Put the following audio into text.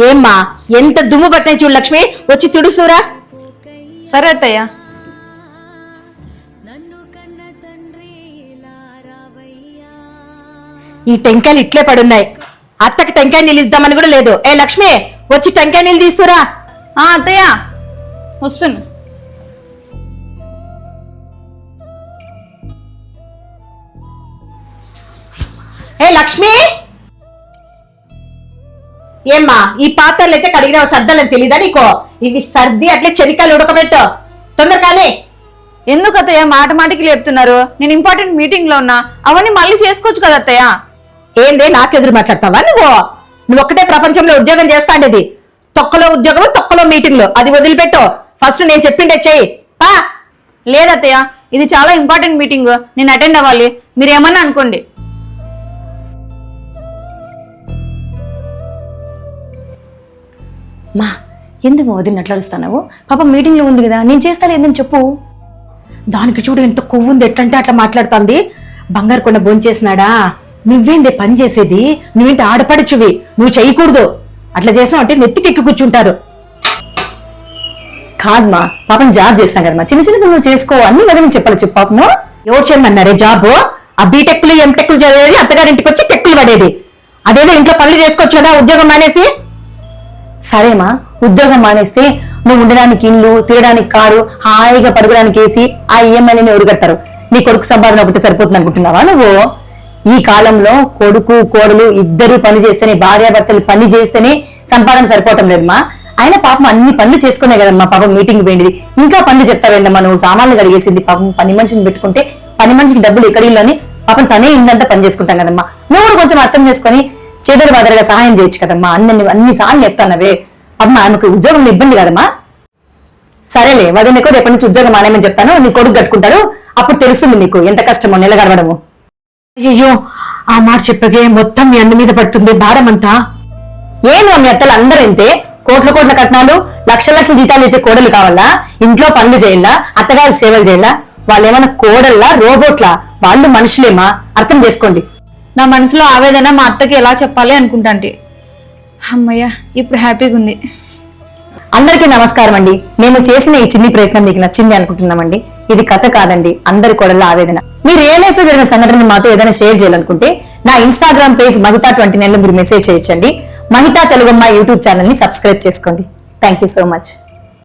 ఏమ్మా ఎంత దుమ్ము పట్టినాయి చూడు లక్ష్మి, వచ్చి తుడుస్తురా. సరే అత్తయ్య. ఈ టెంకాయలు ఇట్లే పడున్నాయి, అత్తకి టెంకాయ నీళ్ళు ఇద్దామని కూడా లేదు. ఏ లక్ష్మి, వచ్చి టెంకాయ నీళ్ళు తీస్తురా. అత్తయ్య వస్తున్నా. ఏ లక్ష్మి, ఏమ్మా ఈ పాత్రలు అయితే కడిగినావు, సర్దాలని తెలీదా నీకో? ఇవి సర్ది అట్లే చెనికాయలు ఉడకబెట్టు తొందరగానే. ఎందుకు అత్తయ్య మాట మాటికి లేపుతున్నారు? నేను ఇంపార్టెంట్ మీటింగ్ లో ఉన్నా, అవన్నీ మళ్ళీ చేసుకోవచ్చు కదా అత్తయ్య. ఏందే నాకెదురు మాట్లాడతావా నువ్వు? నువ్వు ఒక్కటే ప్రపంచంలో ఉద్యోగం చేస్తాండేది, తొక్కలో ఉద్యోగం తొక్కలో మీటింగ్లు, అది వదిలిపెట్టు. ఫస్ట్ నేను చెప్పిండే చెయ్యి. లేదత్తయ్య, ఇది చాలా ఇంపార్టెంట్ మీటింగ్, నేను అటెండ్ అవ్వాలి, మీరు ఏమన్నా అనుకోండి. మా ఎందుకు వదిన అట్లా అరుస్తున్నావు? పాప మీటింగ్ లో ఉంది కదా, నేను చేస్తాను ఏందని చెప్పు. దానికి చూడు ఎంత కొవ్వుంది, ఎట్లంటే అట్లా మాట్లాడుతుంది. బంగారు కొండ భోంచేసినాడా? నువ్వేందే పని చేసేది? నువ్వేంటి ఆడపడుచువి, నువ్వు చేయకూడదు. అట్లా చేసినావు అంటే నెత్తికెక్కి కూర్చుంటారు. కాదమ్మా, పాపం జాబ్ చేస్తాం కదమ్మా, చిన్న చిన్న నువ్వు చేసుకో, అన్ని వదిలి చెప్పాలి చెప్పు. పాపము ఎవరు చేయమన్నారే జాబు? ఆ బీటెక్లు ఎంటెక్లు చదివేది, అత్తగారింటికి వచ్చి టెక్కులు పడేది. అదేదో ఇంట్లో పనులు చేసుకోవచ్చు కదా, ఉద్యోగం మానేసి. సరేమా, ఉద్యోగం మానేస్తే నువ్వు ఉండడానికి ఇల్లు, తిరగడానికి కారు, హాయిగా పడుకోవడానికి వేసి ఆ ఈఎంఐని ఎవరు కడతారు? నీ కొడుకు సంపాదన ఒకటి సరిపోతుంది అనుకుంటున్నావా నువ్వు? ఈ కాలంలో కొడుకు కోడలు ఇద్దరు పని చేస్తేనే, భార్యాభర్తలు పని చేస్తేనే సంపాదన సరిపోవటం లేదమ్మా. ఆయన పాపం అన్ని పనులు చేసుకునే కదమ్మా పాపం మీటింగ్ పోయింది. ఇంకా పనులు చెప్తావేందమ్మా నువ్వు? సామాన్లు కడిగేసింది పాపం, పని మనిషిని పెట్టుకుంటే పని మనిషికి డబ్బులు ఎక్కడిల్లోని పాపం తనే ఇందంతా పని చేసుకుంటాం కదమ్మా. నువ్వు కూడా కొంచెం అర్థం చేసుకొని చెదరు బదరగా సహాయం చేయొచ్చు కదమ్మా. అన్ని సార్లు చెప్తానవే అమ్మా, ఆమెకు ఉద్యోగంలో ఇబ్బంది కదమ్మా. సరేలే, వదినకు రేపటి నుంచి ఉద్యోగం మానేమని చెప్తాను, నీ కొడుకు కట్టుకుంటాడు, అప్పుడు తెలుస్తుంది నీకు ఎంత కష్టమో నెల గడవడము. అయ్యో, ఆ మాట చెప్పగే మొత్తం మీ అన్న మీద పడుతుంది భారం అంతా. ఏం మీ అత్తలు అందరూ ఇంతే, కోట్ల కోట్ల కట్నాలు, లక్షల జీతాలు ఇచ్చే కోడలు కావాలా? ఇంట్లో పనులు చేయాలా? అత్తగారికి సేవలు చేయాలా? వాళ్ళు ఏమైనా కోడల్లా, రోబోట్లా? వాళ్ళు మనుషులేమా, అర్థం చేసుకోండి. నా మనసులో ఆవేదన మా అత్తకి ఎలా చెప్పాలి అనుకుంటాంటి. అమ్మయ్య, ఇప్పుడు హ్యాపీగా ఉంది. అందరికీ నమస్కారం అండి. మేము చేసిన ఈ చిన్ని ప్రయత్నం మీకు నచ్చింది అనుకుంటున్నామండి. ఇది కథ కాదండి, అందరి కోడళ్ళ ఆవేదన. మీరు ఏ లైఫ్ లో జరిగిన సంఘటన మాతో ఏదైనా షేర్ చేయాలనుకుంటే నా ఇన్స్టాగ్రామ్ పేజ్ Mahita29 లో మీరు మెసేజ్ చేయొచ్చండి. మహితా తెలుగమ్మ యూట్యూబ్ ఛానల్ ని సబ్స్క్రైబ్ చేసుకోండి. Thank you so much.